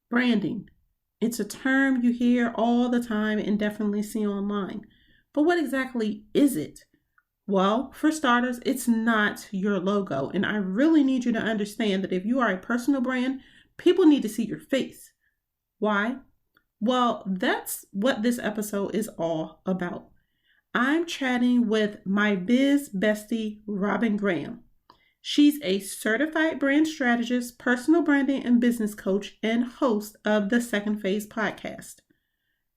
Branding. It's a term you hear all the time and definitely see online. But what exactly is it? Well, for starters, it's not your logo. And I really need you to understand that if you are a personal brand, people need to see your face. Why? Well, that's what this episode is all about. I'm chatting with my biz bestie, Robyn Graham. She's a certified brand strategist, personal branding and business coach, and host of the Second Phase podcast.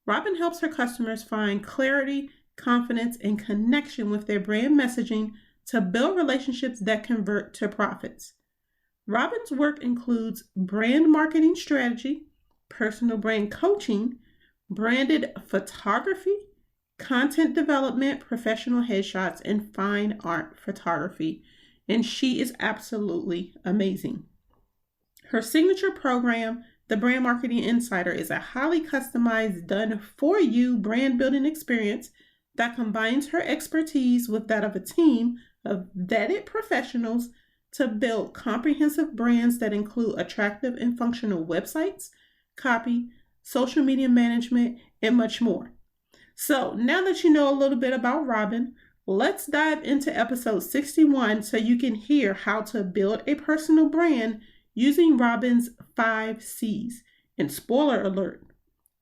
Robyn helps her customers find clarity, confidence, and connection with their brand messaging to build relationships that convert to profits. Robyn's work includes brand marketing strategy, personal brand coaching, branded photography, content development, professional headshots, and fine art photography. And she is absolutely amazing. Her signature program, the Brand Marketing Insider, is a highly customized, done for you brand building experience that combines her expertise with that of a team of vetted professionals to build comprehensive brands that include attractive and functional websites, copy, social media management, and much more. So now that you know a little bit about Robyn, let's dive into episode 61 so you can hear how to build a personal brand using Robyn's 5 C's. And spoiler alert,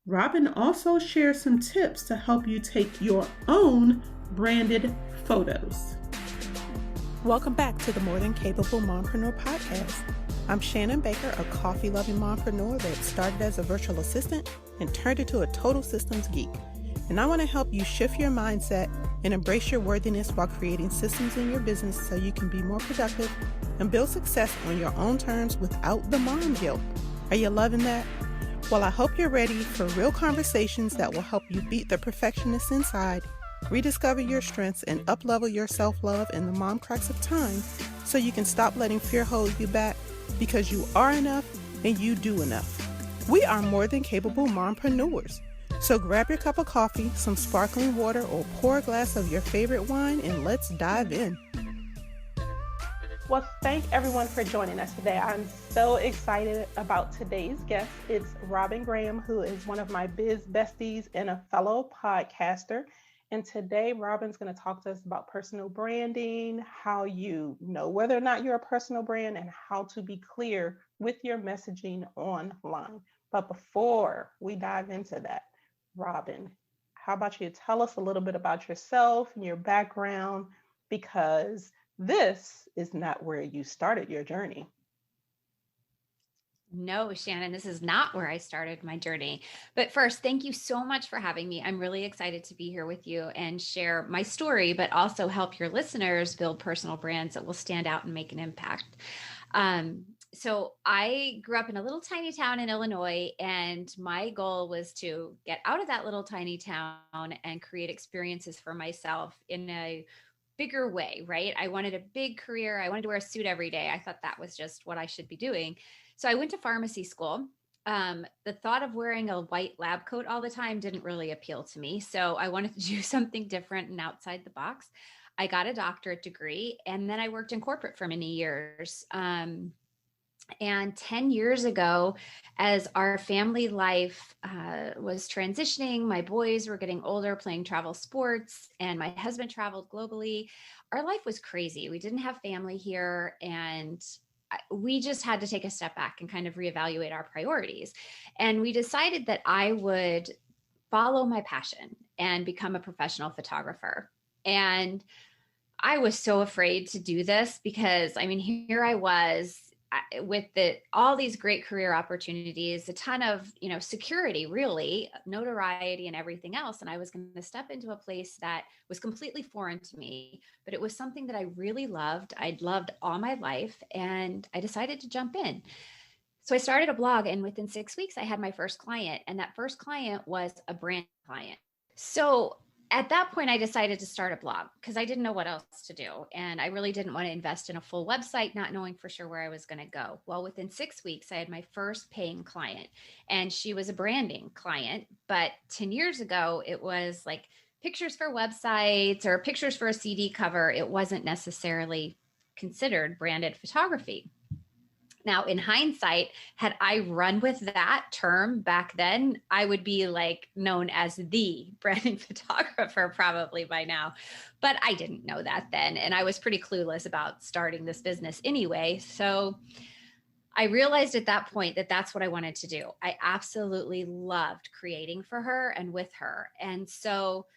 Robyn also shares some tips to help you take your own branded photos. Welcome back to the More Than Capable Mompreneur podcast. I'm Shannon Baker, a coffee-loving mompreneur that started as a virtual assistant and turned into a total systems geek. And I want to help you shift your mindset and embrace your worthiness while creating systems in your business so you can be more productive and build success on your own terms without the mom guilt. Are you loving that? Well, I hope you're ready for real conversations that will help you beat the perfectionist inside, rediscover your strengths, and uplevel your self-love in the mom cracks of time so you can stop letting fear hold you back because you are enough and you do enough. We are more than capable mompreneurs. So grab your cup of coffee, some sparkling water, or pour a glass of your favorite wine and let's dive in. Well, thank everyone for joining us today. I'm so excited about today's guest. It's Robyn Graham, who is one of my biz besties and a fellow podcaster. And today, Robyn's going to talk to us about personal branding, how you know whether or not you're a personal brand, and how to be clear with your messaging online. But before we dive into that, Robyn, how about you tell us a little bit about yourself and your background, because this is not where you started your journey. No, Shannon, this is not where I started my journey. But first, thank you so much for having me. I'm really excited to be here with you and share my story, but also help your listeners build personal brands that will stand out and make an impact. So I grew up in a little tiny town in Illinois, and my goal was to get out of that little tiny town and create experiences for myself in a bigger way, right? I wanted a big career. I wanted to wear a suit every day. I thought that was just what I should be doing. So I went to pharmacy school. The thought of wearing a white lab coat all the time didn't really appeal to me. So I wanted to do something different and outside the box. I got a doctorate degree, and then I worked in corporate for many years. And 10 years ago, as our family life was transitioning, my boys were getting older, playing travel sports, and my husband traveled globally. Our life was crazy. We didn't have family here, and we just had to take a step back and kind of reevaluate our priorities. And we decided that I would follow my passion and become a professional photographer. And I was so afraid to do this because, I mean, here I was with all these great career opportunities, a ton of, security, really, notoriety and everything else. And I was going to step into a place that was completely foreign to me, but it was something that I really loved. I'd loved all my life, and I decided to jump in. So I started a blog, and within 6 weeks, I had my first client, and that first client was a brand client. So at that point, I decided to start a blog because I didn't know what else to do. And I really didn't want to invest in a full website, not knowing for sure where I was going to go. Well, within 6 weeks, I had my first paying client, and she was a branding client. But 10 years ago, it was like pictures for websites or pictures for a CD cover. It wasn't necessarily considered branded photography. Now, in hindsight, had I run with that term back then, I would be like known as the branding photographer probably by now. But I didn't know that then. And I was pretty clueless about starting this business anyway. So I realized at that point that that's what I wanted to do. I absolutely loved creating for her and with her. And so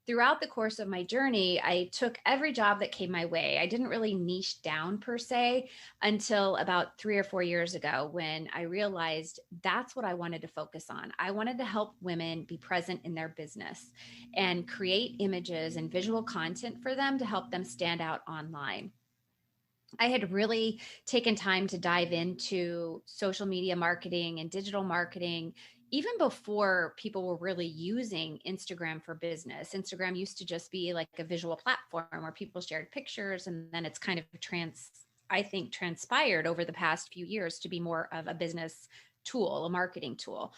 throughout the course of my journey, I took every job that came my way. I didn't really niche down per se until about 3 or 4 years ago when I realized that's what I wanted to focus on. I wanted to help women be present in their business and create images and visual content for them to help them stand out online. I had really taken time to dive into social media marketing and digital marketing even before people were really using Instagram for business. Instagram used to just be like a visual platform where people shared pictures, and then it's kind of I think, transpired over the past few years to be more of a business tool, a marketing tool.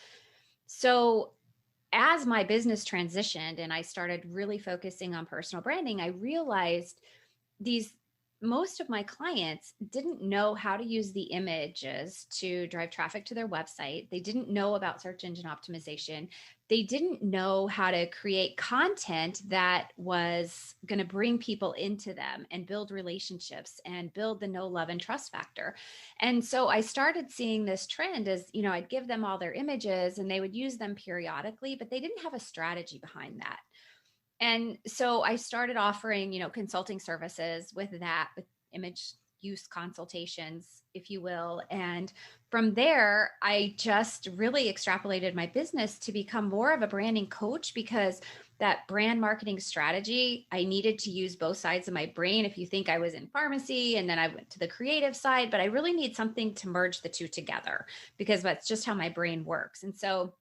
So as my business transitioned and I started really focusing on personal branding, I realized these most of my clients didn't know how to use the images to drive traffic to their website. They didn't know about search engine optimization. They didn't know how to create content that was going to bring people into them and build relationships and build the know, love, and trust factor. And so I started seeing this trend as, I'd give them all their images and they would use them periodically, but they didn't have a strategy behind that. And so I started offering, consulting services with that, with image use consultations, if you will. And from there, I just really extrapolated my business to become more of a branding coach because that brand marketing strategy, I needed to use both sides of my brain. If you think I was in pharmacy and then I went to the creative side, but I really need something to merge the two together because that's just how my brain works. And so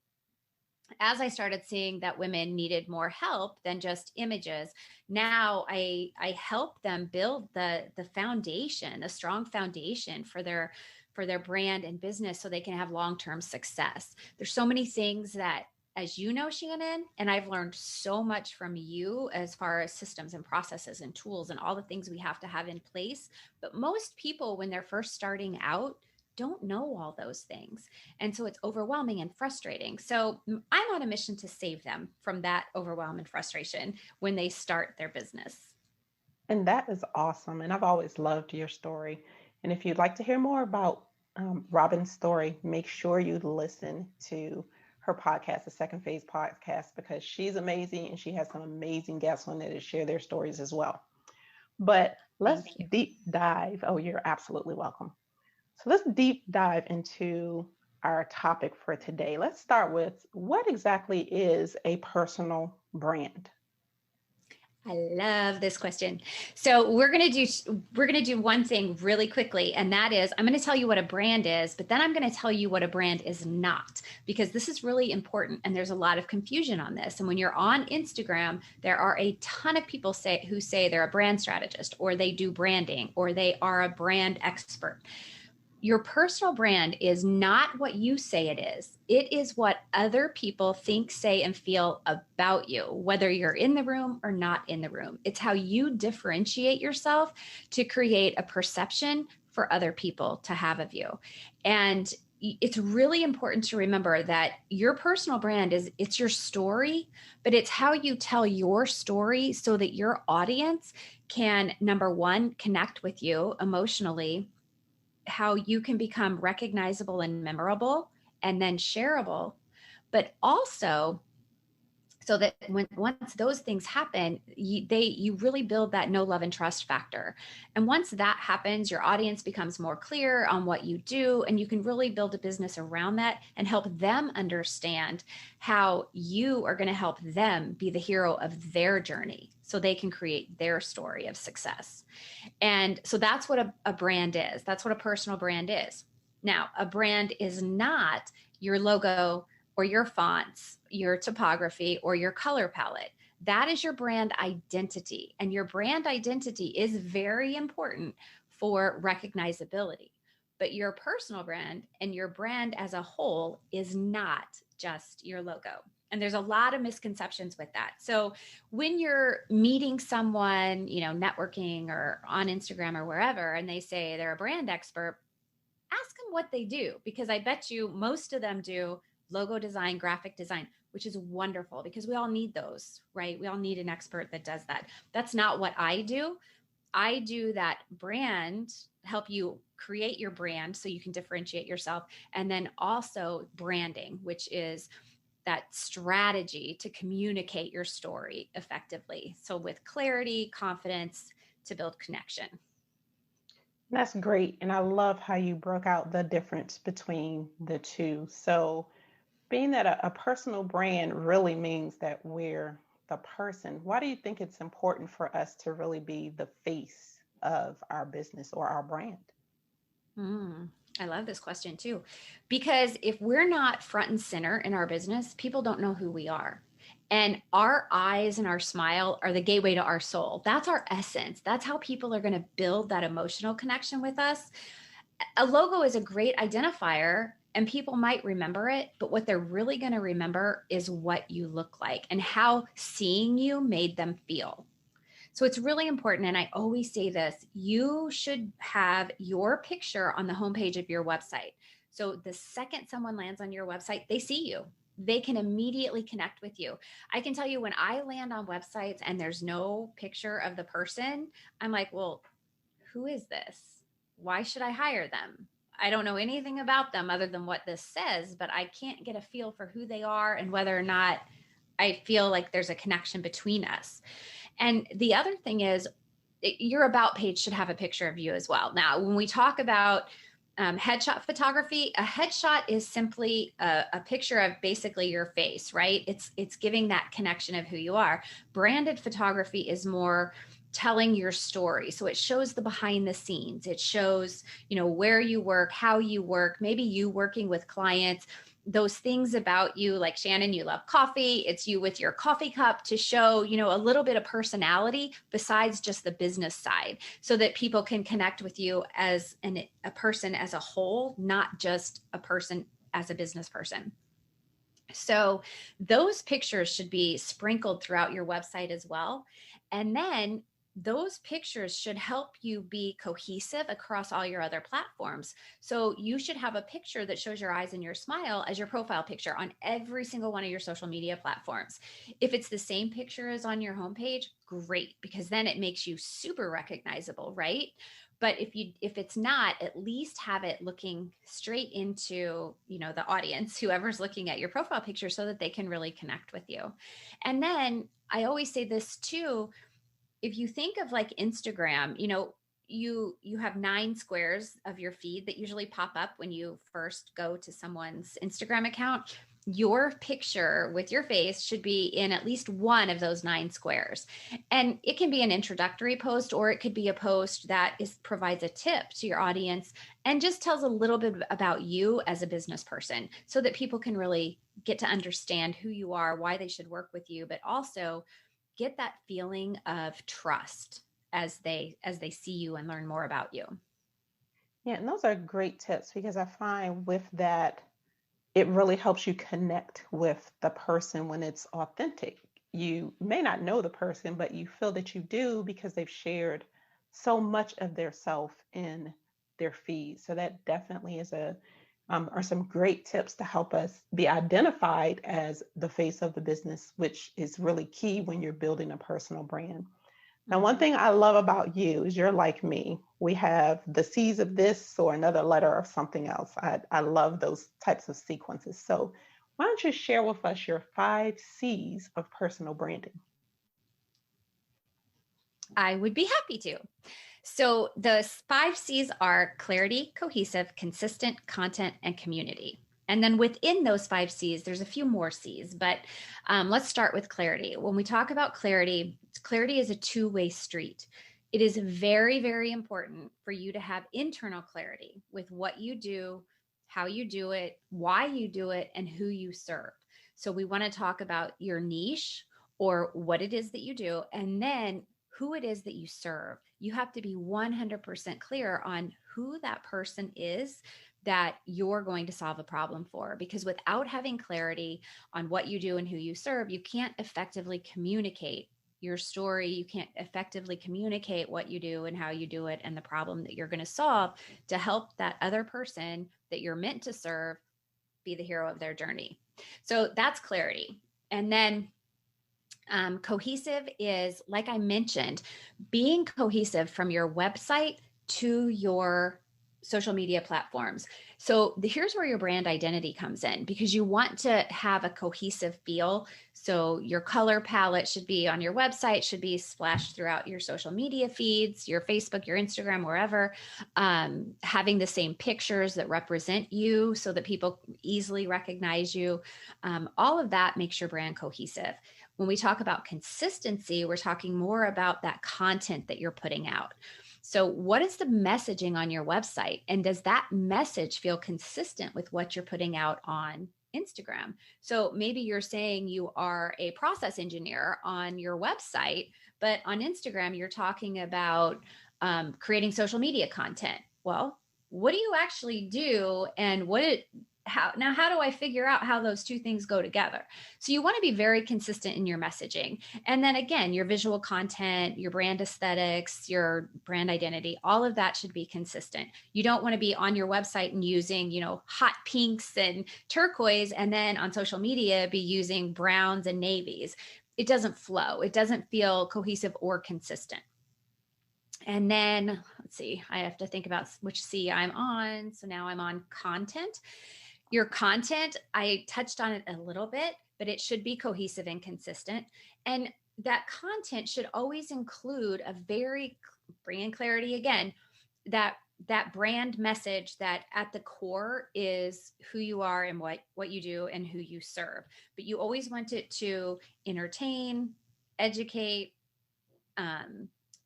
as I started seeing that women needed more help than just images, now I help them build the foundation, a strong foundation for their brand and business so they can have long-term success. There's so many things that, as you know, Shannon, and I've learned so much from you as far as systems and processes and tools and all the things we have to have in place. But most people, when they're first starting out, don't know all those things. And so it's overwhelming and frustrating. So I'm on a mission to save them from that overwhelm and frustration when they start their business. And that is awesome. And I've always loved your story. And if you'd like to hear more about Robyn's story, make sure you listen to her podcast, the Second Phase podcast, because she's amazing and she has some amazing guests on there to share their stories as well. But let's deep dive. Oh, you're absolutely welcome. So let's deep dive into our topic for today. Let's start with what exactly is a personal brand? I love this question. So we're going to do one thing really quickly, and that is I'm going to tell you what a brand is, but then I'm going to tell you what a brand is not, because this is really important and there's a lot of confusion on this. And when you're on Instagram, there are a ton of people who say they're a brand strategist or they do branding or they are a brand expert. Your personal brand is not what you say it is. It is what other people think, say, and feel about you, whether you're in the room or not in the room. It's how you differentiate yourself to create a perception for other people to have of you. And it's really important to remember that your personal brand it's your story, but it's how you tell your story so that your audience can, number one, connect with you emotionally, how you can become recognizable and memorable and then shareable, but also so that once those things happen, you really build that know, love, and trust factor. And once that happens, your audience becomes more clear on what you do, and you can really build a business around that and help them understand how you are going to help them be the hero of their journey so they can create their story of success. And so that's what a brand is. That's what a personal brand is. Now, a brand is not your logo or your fonts, your typography, or your color palette. That is your brand identity. And your brand identity is very important for recognizability. But your personal brand and your brand as a whole is not just your logo. And there's a lot of misconceptions with that. So when you're meeting someone, networking or on Instagram or wherever, and they say they're a brand expert, ask them what they do, because I bet you most of them do logo design, graphic design, which is wonderful because we all need those, right? We all need an expert that does that. That's not what I do. I do that brand, help you create your brand so you can differentiate yourself. And then also branding, which is that strategy to communicate your story effectively. So with clarity, confidence, to build connection. That's great. And I love how you broke out the difference between the two. So, being that a personal brand really means that we're the person, why do you think it's important for us to really be the face of our business or our brand? I love this question too, because if we're not front and center in our business, people don't know who we are. And our eyes and our smile are the gateway to our soul. That's our essence. That's how people are going to build that emotional connection with us. A logo is a great identifier and people might remember it, but what they're really going to remember is what you look like and how seeing you made them feel. So it's really important. And I always say this, you should have your picture on the homepage of your website. So the second someone lands on your website, they see you. They can immediately connect with you. I can tell you when I land on websites and there's no picture of the person, I'm like, well, who is this? Why should I hire them? I don't know anything about them other than what this says, but I can't get a feel for who they are and whether or not I feel like there's a connection between us. And the other thing is, your about page should have a picture of you as well. Now, when we talk about headshot photography, a headshot is simply a picture of basically your face, right? It's giving that connection of who you are. Branded photography is more telling your story. So it shows the behind the scenes. It shows, where you work, how you work, maybe you working with clients, those things about you, like Shannon, you love coffee. It's you with your coffee cup to show, a little bit of personality besides just the business side so that people can connect with you as a person as a whole, not just a person as a business person. So those pictures should be sprinkled throughout your website as well. And then those pictures should help you be cohesive across all your other platforms. So you should have a picture that shows your eyes and your smile as your profile picture on every single one of your social media platforms. If it's the same picture as on your homepage, great, because then it makes you super recognizable, right? But if it's not, at least have it looking straight into, the audience, whoever's looking at your profile picture, so that they can really connect with you. And then I always say this too, if you think of like Instagram, you have 9 squares of your feed that usually pop up when you first go to someone's Instagram account. Your picture with your face should be in at least one of those 9 squares. And it can be an introductory post, or it could be a post that provides a tip to your audience and just tells a little bit about you as a business person so that people can really get to understand who you are, why they should work with you, but also get that feeling of trust as they see you and learn more about you. Yeah, and those are great tips because I find with that, it really helps you connect with the person when it's authentic. You may not know the person, but you feel that you do because they've shared so much of their self in their feed. So that definitely are some great tips to help us be identified as the face of the business, which is really key when you're building a personal brand. Now, one thing I love about you is you're like me. We have the C's of this or another letter of something else. I love those types of sequences. So why don't you share with us your 5 C's of personal branding? I would be happy to. So the 5 C's are clarity, cohesive, consistent, content, and community. And then within those 5 C's, there's a few more C's, but let's start with clarity. When we talk about clarity, clarity is a two-way street. It is very, very important for you to have internal clarity with what you do, how you do it, why you do it, and who you serve. So we want to talk about your niche or what it is that you do, and then who it is that you serve. You have to be 100% clear on who that person is that you're going to solve a problem for. Because without having clarity on what you do and who you serve, you can't effectively communicate your story, you can't effectively communicate what you do and how you do it and the problem that you're going to solve to help that other person that you're meant to serve be the hero of their journey. So that's clarity. And then cohesive is, like I mentioned, being cohesive from your website to your social media platforms. So here's where your brand identity comes in, because you want to have a cohesive feel. So your color palette should be on your website, should be splashed throughout your social media feeds, your Facebook, your Instagram, wherever, having the same pictures that represent you so that people easily recognize you. All of that makes your brand cohesive. When we talk about consistency, we're talking more about that content that you're putting out. So what is the messaging on your website? And does that message feel consistent with what you're putting out on Instagram? So maybe you're saying you are a process engineer on your website, but on Instagram, you're talking about creating social media content. Well, what do you actually do? And how do I figure out how those two things go together? So you want to be very consistent in your messaging. And then again, your visual content, your brand aesthetics, your brand identity, all of that should be consistent. You don't want to be on your website and using, hot pinks and turquoise, and then on social media be using browns and navies. It doesn't flow. It doesn't feel cohesive or consistent. And then let's see, I have to think about which C I'm on. So now I'm on content. Your content, I touched on it a little bit, but it should be cohesive and consistent. And that content should always include a very brand clarity again, that brand message that at the core is who you are and what you do and who you serve. But you always want it to entertain, educate,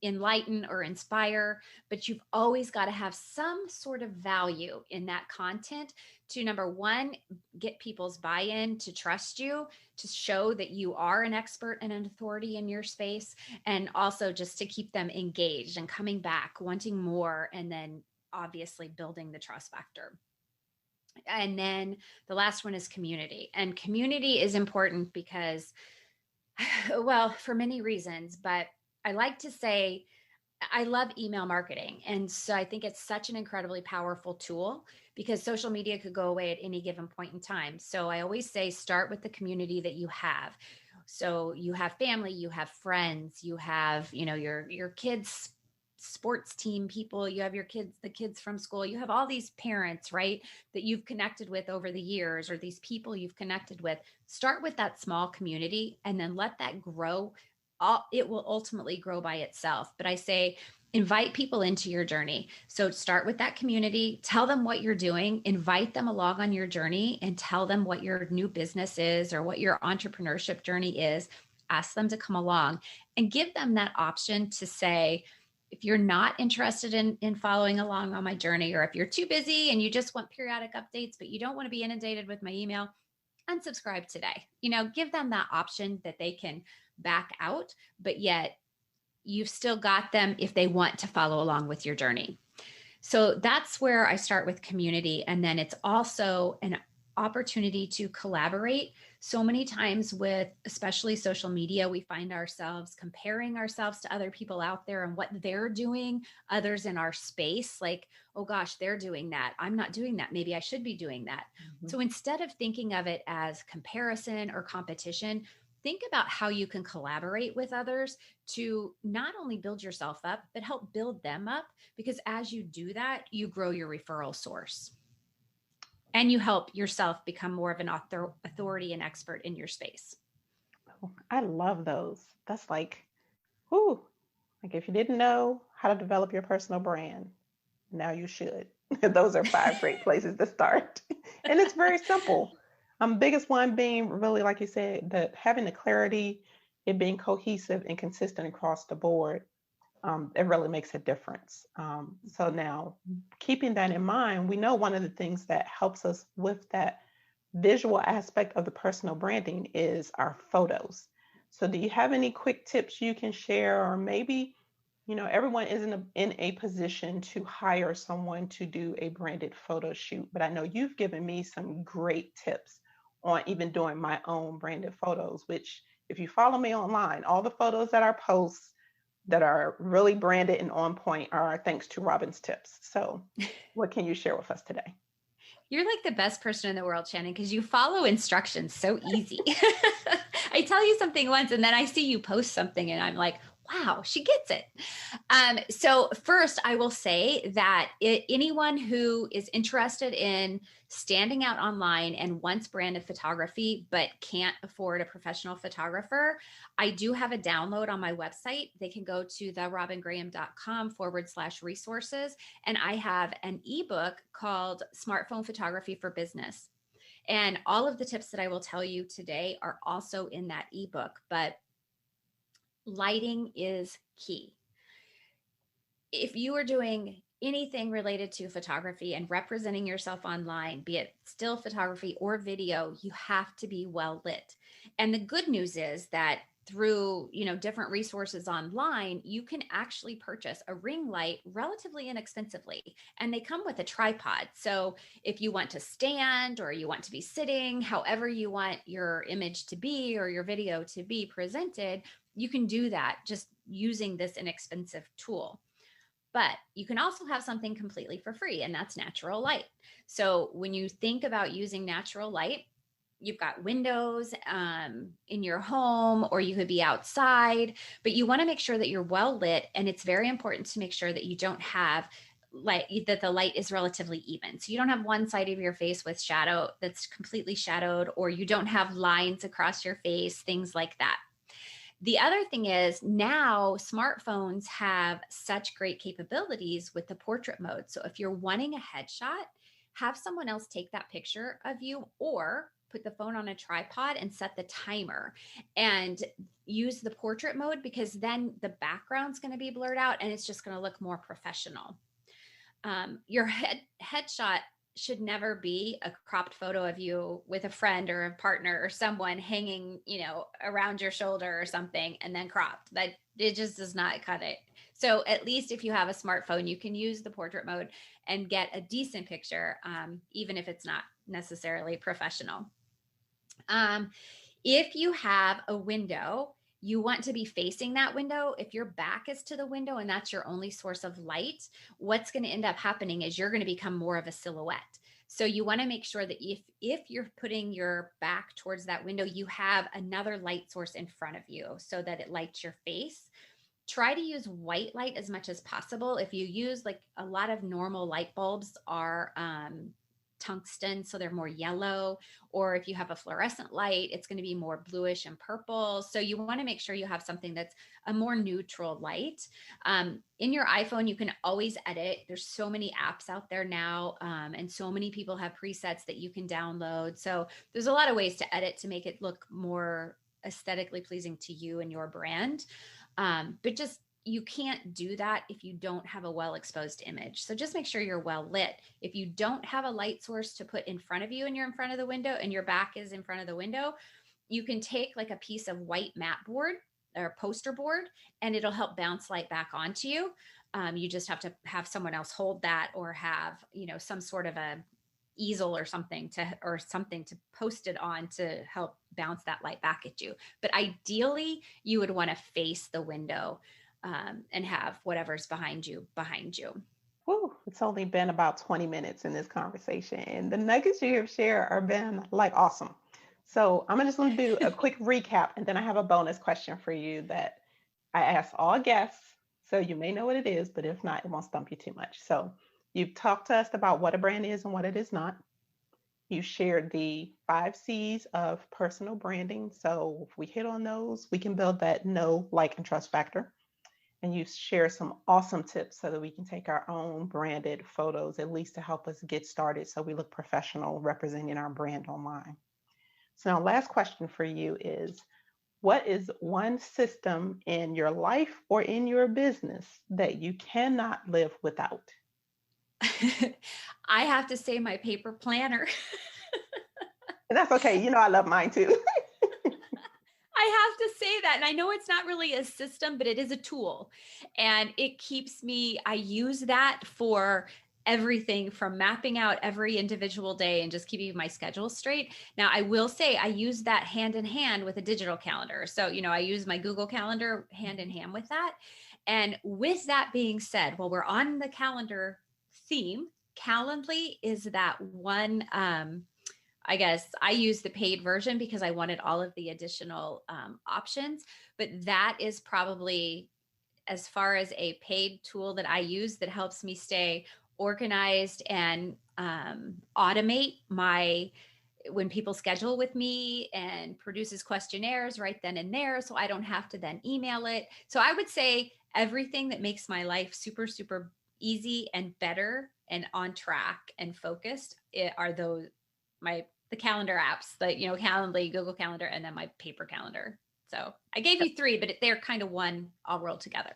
enlighten or inspire, but you've always got to have some sort of value in that content to, number one, get people's buy-in to trust you, to show that you are an expert and an authority in your space, and also just to keep them engaged and coming back, wanting more, and then obviously building the trust factor. And then the last one is community. And community is important because, well, for many reasons, but I like to say I love email marketing. And so I think it's such an incredibly powerful tool because social media could go away at any given point in time. So I always say start with the community that you have. So you have family, you have friends, you have, your kids' sports team people, you have the kids from school, you have all these parents, right, that you've connected with over the years, or these people you've connected with. Start with that small community and then let that grow. It will ultimately grow by itself. But I say, invite people into your journey. So start with that community, tell them what you're doing, invite them along on your journey, and tell them what your new business is or what your entrepreneurship journey is. Ask them to come along and give them that option to say, if you're not interested in following along on my journey, or if you're too busy and you just want periodic updates, but you don't want to be inundated with my email, unsubscribe today. Give them that option that they can back out, but yet you've still got them if they want to follow along with your journey. So that's where I start with community. And then it's also an opportunity to collaborate. So many times with especially social media, we find ourselves comparing ourselves to other people out there and what they're doing, others in our space, like, oh gosh, they're doing that. I'm not doing that. Maybe I should be doing that. Mm-hmm. So instead of thinking of it as comparison or competition, think about how you can collaborate with others to not only build yourself up, but help build them up. Because as you do that, you grow your referral source and you help yourself become more of an authority and expert in your space. Oh, I love those. That's like if you didn't know how to develop your personal brand, now you should. Those are 5 great places to start. And it's very simple. Biggest one being really, like you said, that having the clarity, it being cohesive and consistent across the board, it really makes a difference. So now, keeping that in mind, we know one of the things that helps us with that visual aspect of the personal branding is our photos. So do you have any quick tips you can share, or maybe, everyone isn't in a position to hire someone to do a branded photo shoot, but I know you've given me some great tips on even doing my own branded photos, which if you follow me online, all the photos that I post that are really branded and on point are thanks to Robyn's tips. So what can you share with us today? You're like the best person in the world, Shannon, because you follow instructions so easy. I tell you something once and then I see you post something and I'm like, wow, she gets it. So first, I will say that anyone who is interested in standing out online and wants branded photography, but can't afford a professional photographer, I do have a download on my website. They can go to therobyngraham.com/resources. And I have an ebook called Smartphone Photography for Business. And all of the tips that I will tell you today are also in that ebook, but lighting is key. If you are doing anything related to photography and representing yourself online, be it still photography or video, you have to be well lit. And the good news is that through, different resources online, you can actually purchase a ring light relatively inexpensively, and they come with a tripod. So if you want to stand or you want to be sitting, however you want your image to be or your video to be presented, you can do that just using this inexpensive tool. But you can also have something completely for free, and that's natural light. So when you think about using natural light, you've got windows in your home, or you could be outside, but you want to make sure that you're well lit. And it's very important to make sure that you don't have light, that the light is relatively even. So you don't have one side of your face with shadow that's completely shadowed, or you don't have lines across your face, things like that. The other thing is now smartphones have such great capabilities with the portrait mode. So if you're wanting a headshot, have someone else take that picture of you, or put the phone on a tripod and set the timer and use the portrait mode, because then the background's going to be blurred out and it's just going to look more professional. Your headshot should never be a cropped photo of you with a friend or a partner or someone hanging, around your shoulder or something, and then cropped. That it just does not cut it. So at least if you have a smartphone, you can use the portrait mode and get a decent picture, even if it's not necessarily professional. If you have a window, you want to be facing that window. If your back is to the window and that's your only source of light, what's going to end up happening is you're going to become more of a silhouette. So you want to make sure that if you're putting your back towards that window, you have another light source in front of you so that it lights your face. Try to use white light as much as possible. If you use, like, a lot of normal light bulbs are tungsten, so they're more yellow, or if you have a fluorescent light, it's going to be more bluish and purple. So you want to make sure you have something that's a more neutral light. In your iPhone, you can always edit. There's so many apps out there now, and so many people have presets that you can download. So there's a lot of ways to edit to make it look more aesthetically pleasing to you and your brand. But just, you can't do that if you don't have a well-exposed image. So just make sure you're well lit. If you don't have a light source to put in front of you and you're in front of the window and your back is in front of the window, you can take like a piece of white mat board or poster board, and it'll help bounce light back onto you. You just have to have someone else hold that, or have, some sort of a easel or something to post it on to help bounce that light back at you. But ideally, you would want to face the window, and have whatever's behind you. Whew, it's only been about 20 minutes in this conversation, and the nuggets you have shared are been like awesome. So I'm just going to do a quick recap, and then I have a bonus question for you that I ask all guests. So you may know what it is, but if not, it won't stump you too much. So you've talked to us about what a brand is and what it is not. You shared the 5 C's of personal branding. So if we hit on those, we can build that know, like, and trust factor. And you share some awesome tips so that we can take our own branded photos, at least to help us get started so we look professional representing our brand online. So now, last question for you is, what is one system in your life or in your business that you cannot live without? I have to say my paper planner. And that's okay. I love mine too. I have to say that. And I know it's not really a system, but it is a tool. And it keeps me, I use that for everything from mapping out every individual day and just keeping my schedule straight. Now, I will say I use that hand in hand with a digital calendar. So, I use my Google Calendar hand in hand with that. And with that being said, while we're on the calendar theme, Calendly is that one, I guess I use the paid version because I wanted all of the additional options, but that is probably, as far as a paid tool that I use that helps me stay organized and automate when people schedule with me, and produces questionnaires right then and there, so I don't have to then email it. So I would say everything that makes my life super, super easy and better and on track and focused are the calendar apps, like, Calendly, Google Calendar, and then my paper calendar. So I gave you 3, but they're kind of one all rolled together.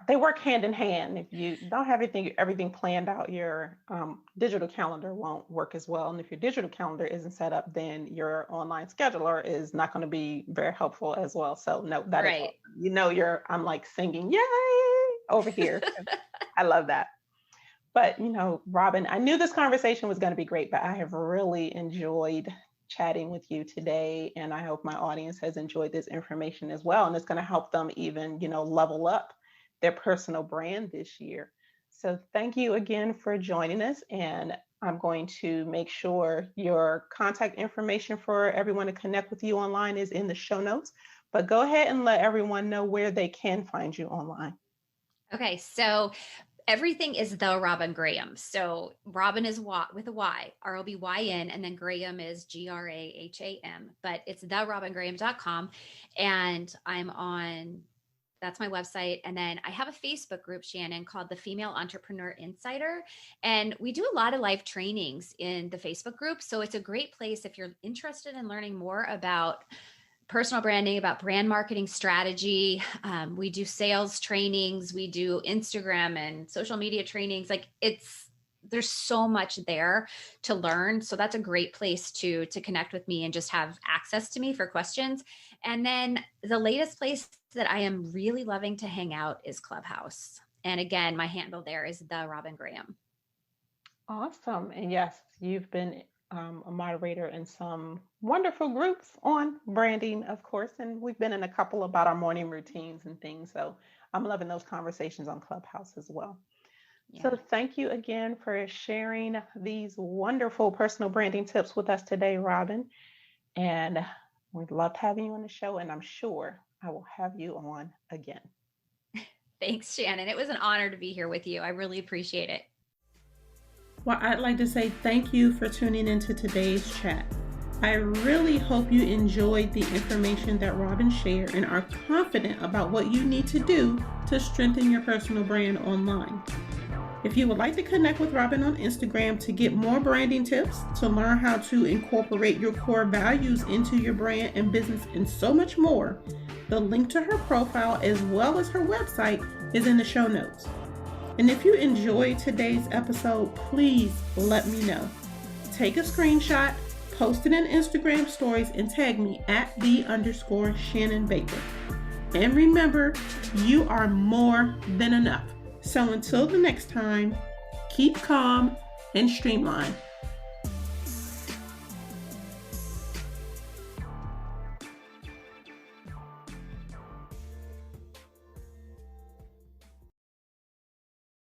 They work hand in hand. If you don't have everything planned out, your digital calendar won't work as well. And if your digital calendar isn't set up, then your online scheduler is not going to be very helpful as well. So no, that right. Is, I'm like singing, yay, over here. I love that. But, Robyn, I knew this conversation was going to be great, but I have really enjoyed chatting with you today. And I hope my audience has enjoyed this information as well. And it's going to help them even, level up their personal brand this year. So thank you again for joining us. And I'm going to make sure your contact information for everyone to connect with you online is in the show notes. But go ahead and let everyone know where they can find you online. Okay, so everything is the Robyn Graham. So Robyn is with a Y, ROBYN, and then Graham is GRAHAM. But it's therobyngraham.com, and that's my website. And then I have a Facebook group, Shannon, called the Female Entrepreneur Insider. And we do a lot of live trainings in the Facebook group. So it's a great place if you're interested in learning more about personal branding, about brand marketing strategy. We do sales trainings, we do Instagram and social media trainings. There's so much there to learn. So that's a great place to connect with me and just have access to me for questions. And then the latest place that I am really loving to hang out is Clubhouse. And again, my handle there is the Robyn Graham. Awesome. And yes, you've been a moderator in some wonderful groups on branding, of course, and we've been in a couple about our morning routines and things. So I'm loving those conversations on Clubhouse as well. Yeah. So thank you again for sharing these wonderful personal branding tips with us today, Robyn. And we'd love having you on the show, and I'm sure I will have you on again. Thanks, Shannon. It was an honor to be here with you. I really appreciate it. Well, I'd like to say thank you for tuning into today's chat. I really hope you enjoyed the information that Robyn shared and are confident about what you need to do to strengthen your personal brand online. If you would like to connect with Robyn on Instagram to get more branding tips, to learn how to incorporate your core values into your brand and business, and so much more, the link to her profile as well as her website is in the show notes. And if you enjoyed today's episode, please let me know. Take a screenshot, post it in Instagram stories, and tag me at @the_Shannon Baker. And remember, you are more than enough. So until the next time, keep calm and streamline.